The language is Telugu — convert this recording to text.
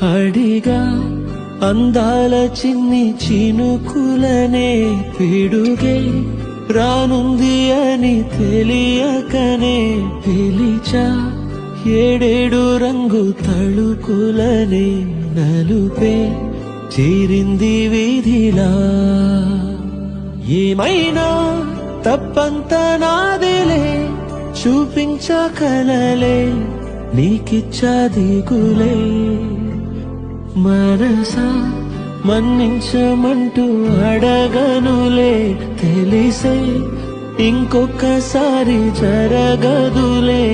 అడిగా అందాల చిన్ని చినుకులనే పిడుగే రానుంది అని తెలియకనే పిలిచా ఏడేడు రంగు తళుకులనే నలుపే చేరింది వీధిలా ఏమైనా తప్పంత నాదిలే చూపించకలలే నీకిచ్చా దిగులే మనసా మన్నించమంటూ అడగనులే తెలిసే ఇంకొకసారి జరగదులే